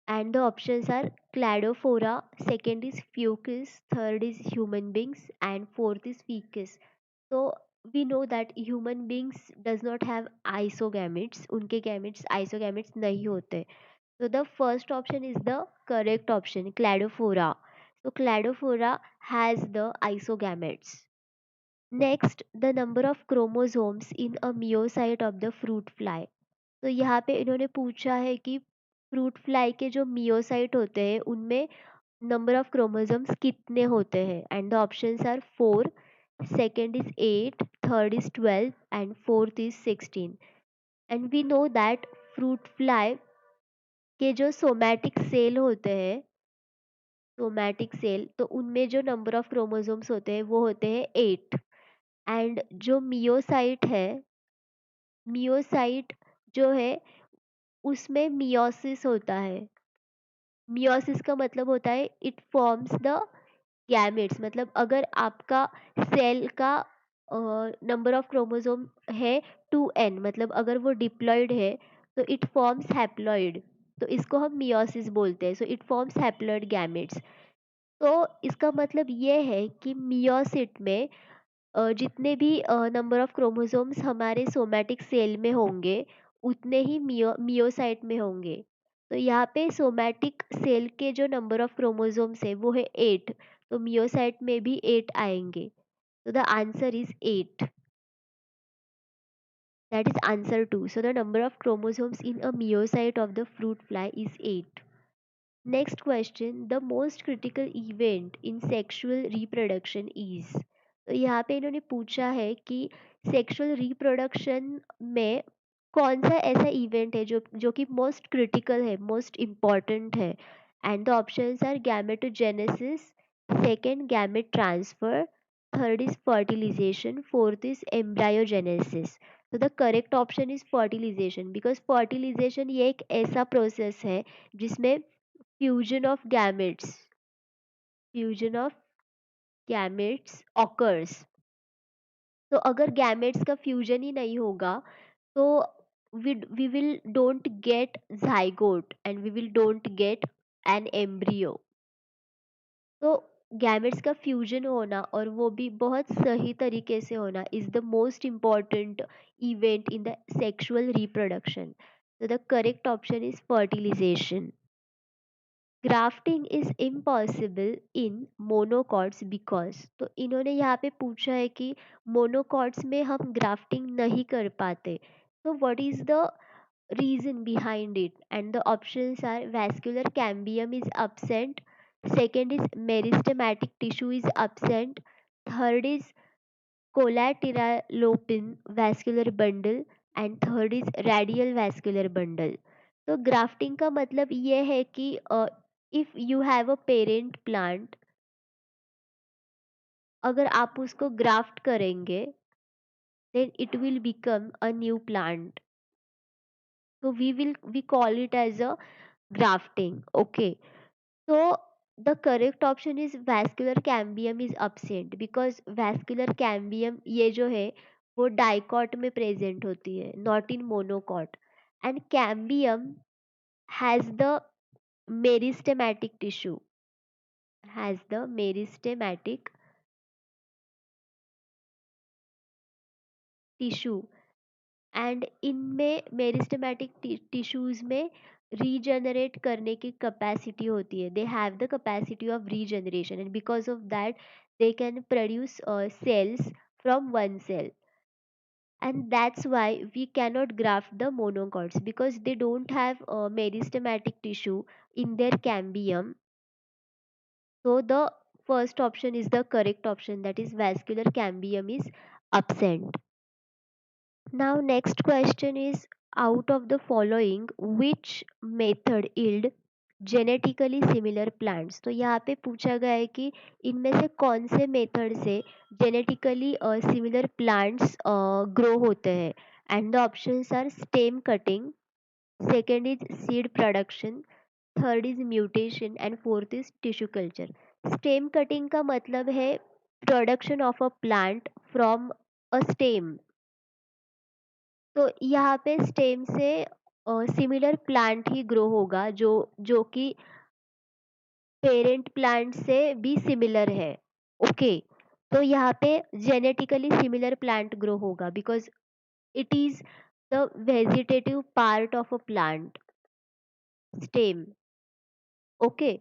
and the options are cladophora, second is fucus, third is human beings, and fourth is ficus. So we know that human beings does not have isogametes, उनके gametes isogametes नहीं होते. So the first option is the correct option, cladophora. So cladophora has the isogametes. Next, the number of chromosomes in a myocyte of the fruit fly. तो यहाँ पे इन्होंने पूछा है कि फ्रूट फ्लाई के जो मियोसाइट होते हैं उनमें नंबर ऑफ क्रोमोसोम्स कितने होते हैं. And the options are 4, second is 8, third is 12 and fourth is 16. And we know that fruit fly के जो सोमैटिक सेल होते हैं, सोमैटिक सेल, तो उनमें जो नंबर ऑफ क्रोमोसोम्स होते हैं वो होते हैं 8. एंड जो मियोसाइट है, मियोसाइट जो है उसमें मियोसिस होता है. मियोसिस का मतलब होता है इट फॉर्म्स द गैमेट्स. मतलब अगर आपका सेल का नंबर ऑफ क्रोमोसोम है 2n, मतलब अगर वो डिप्लॉयड है तो इट फॉर्म्स हैप्लॉइड, तो इसको हम मियोसिस बोलते हैं. So it forms haploid gametes. तो इसका मतलब ये है कि मियोसिट में जितने भी नंबर ऑफ क्रोमोसोम्स हमारे सोमैटिक सेल में होंगे उतने ही मियोसाइट में होंगे. तो यहाँ पे सोमैटिक सेल के जो नंबर ऑफ क्रोमोसोम्स है वो है 8, तो मियोसाइट में भी 8 आएंगे. तो the answer is 8. That is answer 2. So the number of chromosomes in a meiocyte of the fruit fly is 8. Next question, the most critical event in sexual reproduction is. तो यहाँ पे इन्होंने पूछा है कि सेक्सुअल रिप्रोडक्शन में कौन सा ऐसा इवेंट है जो जो कि मोस्ट क्रिटिकल है, मोस्ट इम्पॉर्टेंट है. And the options are gametogenesis, second gamete transfer, third is fertilization, fourth is embryogenesis. तो the correct option is fertilization because fertilization ये एक ऐसा प्रोसेस है जिसमें fusion of gametes fusion of gametes occurs. तो अगर gametes का fusion ही नहीं होगा तो we will don't get zygote and we will don't get an embryo. तो गैमेट्स का फ्यूजन होना और वो भी बहुत सही तरीके से होना is the most important event in the sexual reproduction. so the correct option is fertilization. Grafting is impossible in monocots because. तो इन्होंने यहाँ पे पूछा है कि मोनोकॉट्स में हम ग्राफ्टिंग नहीं कर पाते, तो what is the reason behind it. And the options are vascular cambium is absent, second is meristematic tissue is absent, third is collateral open vascular bundle and third is radial vascular bundle. तो grafting का मतलब ये है कि if you have a parent plant, अगर आप उसको graft करेंगे then it will become a new plant. तो we call it as a grafting. Okay, so the correct option is vascular cambium is absent because vascular cambium ये जो है वो dicot में प्रेजेंट होती है, not in monocot. And cambium has the meristematic tissue, has the meristematic tissue. And इनमें meristematic tissues में regenerate करने की कैपेसिटी होती है, they have the capacity of regeneration and because of that they can produce cells from one cell. And that's why we cannot graft the monocots because they don't have meristematic tissue in their cambium. So the first option is the correct option, that is vascular cambium is absent. Now next question is, out of the following which method yield genetically similar plants? तो यहाँ पे पूछा गया है कि इनमें से कौन से मेथड से जेनेटिकली सिमिलर प्लांट्स ग्रो होते हैं? And the options are stem cutting, second is seed production, third is mutation and fourth is tissue culture. Stem cutting का मतलब है production of a plant from a stem. तो यहाँ पे stem से similar plant ही grow होगा जो जो कि पेरेंट प्लांट से भी सिमिलर है. ओके, तो यहाँ पे जेनेटिकली सिमिलर प्लांट ग्रो होगा because it is the vegetative part of a plant stem. Okay,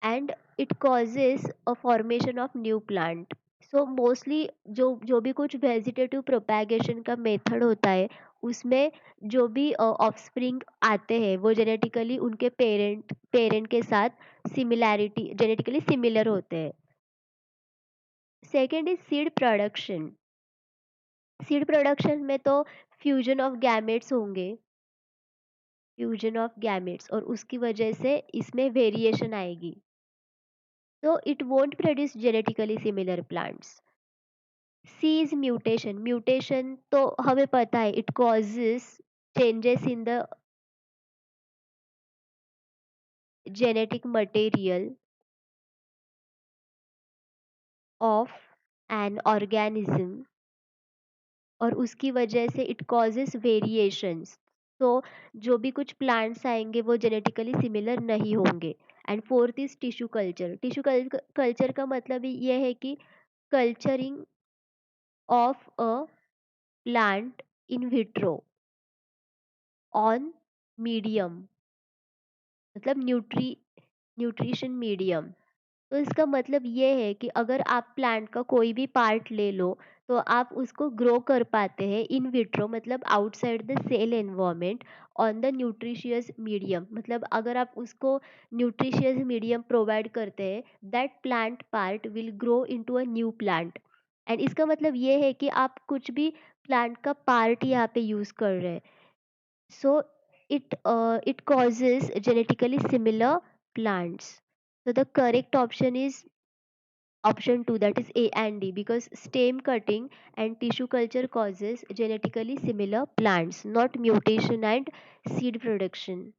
and it causes a formation of new plant. So mostly जो जो भी कुछ वेजिटेटिव प्रोपैगेशन का मेथड होता है उसमें जो भी ऑफस्प्रिंग आते हैं वो जेनेटिकली उनके पेरेंट पेरेंट के साथ सिमिलैरिटी जेनेटिकली सिमिलर होते हैं. Second is seed production. Seed production में तो फ्यूजन ऑफ गैमेट्स होंगे, फ्यूजन ऑफ गैमेट्स, और उसकी वजह से इसमें वेरिएशन आएगी. तो it won't produce genetically similar plants. C is mutation. Mutation तो हमें पता है it causes changes in the genetic material of an organism और उसकी वजह से इट कॉजेस वेरिएशंस. तो जो भी कुछ प्लांट्स आएंगे वो जेनेटिकली सिमिलर नहीं होंगे. And fourth is tissue culture. Tissue culture का मतलब ये है कि culturing of a plant in vitro on medium, मतलब न्यूट्रिशन मीडियम. तो इसका मतलब ये है कि अगर आप प्लांट का कोई भी पार्ट ले लो तो आप उसको ग्रो कर पाते हैं इन विट्रो, मतलब outside the cell environment on the nutritious medium. मतलब अगर आप उसको न्यूट्रिशियस मीडियम प्रोवाइड करते हैं that plant part will grow into a new plant. And इसका मतलब ये है कि आप कुछ भी प्लांट का पार्ट यहाँ पे यूज़ कर रहे हैं. So it causes genetically similar plants. So the correct option is option 2, that is A and D, because stem cutting and tissue culture causes genetically similar plants, not mutation and seed production.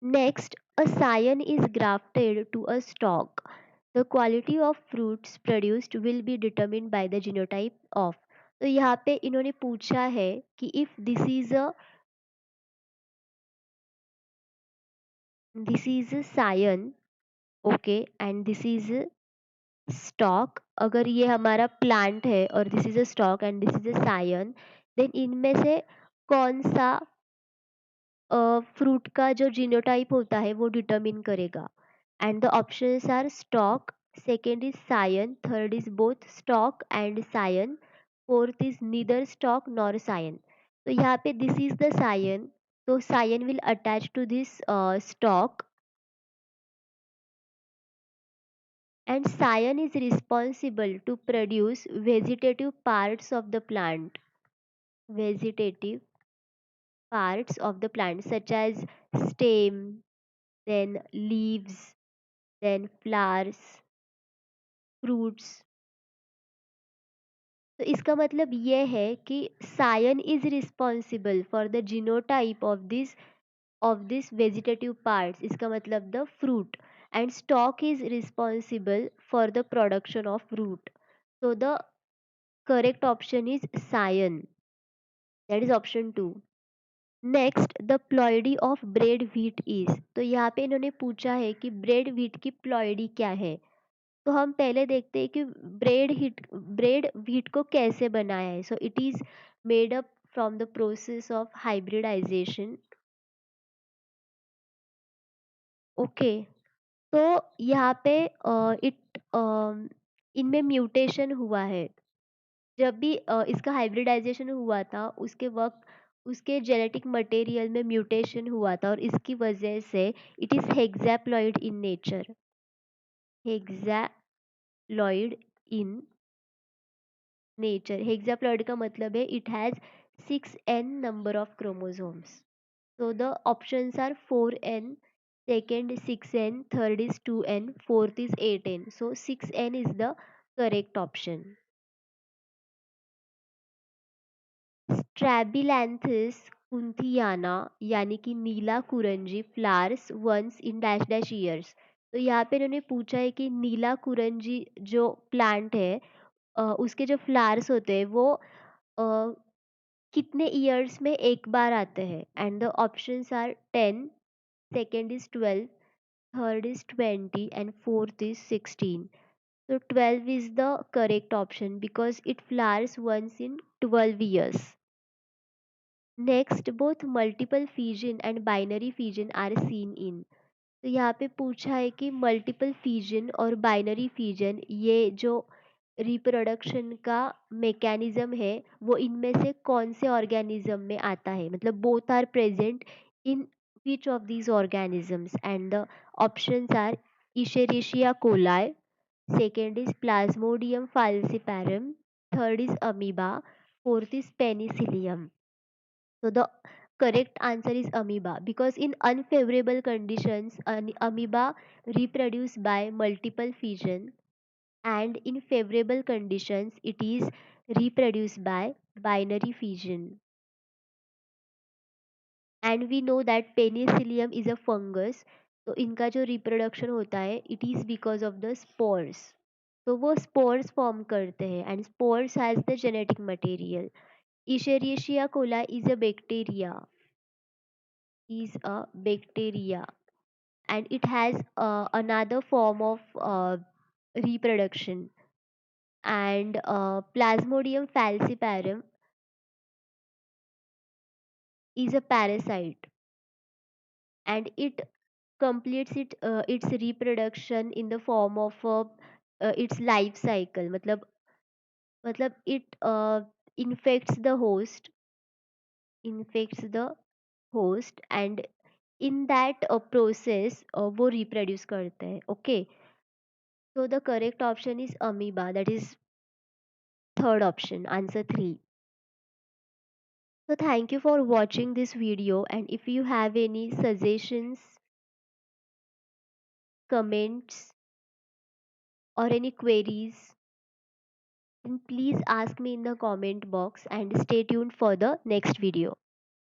Next, a scion is grafted to a stalk. The quality of fruits produced will be determined by the genotype of. तो यहाँ पे इन्होंने पूछा है कि if this is a scion, okay, and this is a stalk. अगर ये हमारा प्लांट है और this is a stock and this is a scion, then इनमें से कौन सा फ्रूट का जो जीनोटाइप होता है वो डिटरमिन करेगा. And the options are stock, second is scion, third is both stock and scion, fourth is neither stock nor scion. तो यहाँ पे दिस इज द सायन, तो scion will attach to this stock. And scion is responsible to produce vegetative parts of the plant, vegetative parts of the plant such as stem, then leaves, then flowers, fruits. तो इसका मतलब ये है कि scion is responsible for the genotype of this vegetative parts, इसका मतलब the fruit. And stock is responsible for the production of fruit. So the correct option is cyan, that is option 2. Next, the ploidy of bread wheat is. तो यहाँ पे इन्होंने पूछा है कि bread wheat की प्लॉइडी क्या है. तो हम पहले देखते हैं कि ब्रेड व्हीट को कैसे बनाया है. So it is made up from the process of hybridization. Okay, तो यहाँ पे इट इनमें म्यूटेशन हुआ है. जब भी इसका हाइब्रिडाइजेशन हुआ था उसके वक्त उसके जेनेटिक मटेरियल में म्यूटेशन हुआ था और इसकी वजह से it is hexaploid in nature. Hexaploid in nature. Hexaploid का मतलब है it has 6n number of chromosomes. So the options are 4n, second 6n, third is 2n, fourth is 8n. So 6n is the correct option. Strabilanthus kunthiana यानी कि Neela Kurinji flowers once in dash dash years. तो यहाँ पे इन्होंने पूछा है कि नीला कुरंजी जो प्लांट है उसके जो फ्लावर्स होते हैं वो अ, कितने ईयर्स में एक बार आते हैं। And the options are 10, second is 12, third is 20, and fourth is 16. So 12 is the correct option because it flowers once in 12 years. Next, both multiple fission and binary fission are seen in। तो यहाँ पे पूछा है कि multiple fission और binary fission ये जो reproduction का मैकेनिज्म है वो इनमें से कौन से ऑर्गेनिज्म में आता है, मतलब both are present in which of these organisms, and the options are Escherichia coli, second is Plasmodium falciparum, third is amoeba, fourth is Penicillium. So the correct answer is amoeba because in unfavorable conditions, an amoeba reproduce by multiple fission, and in favorable conditions it is reproduced by binary fission. And we know that penicillium is a fungus, तो इनका जो reproduction होता है it is because of the spores। तो वो spores form करते हैं and spores has the genetic material। Escherichia coli is a bacteria and it has another form of reproduction, and Plasmodium falciparum is a parasite and it completes its reproduction in the form of its life cycle। मतलब it infects the host and in that process वो reproduce करते हैं। Okay, so the correct option is amoeba, that is third option, answer 3। So thank you for watching this video, and if you have any suggestions, comments, or any queries, then please ask me in the comment box and stay tuned for the next video.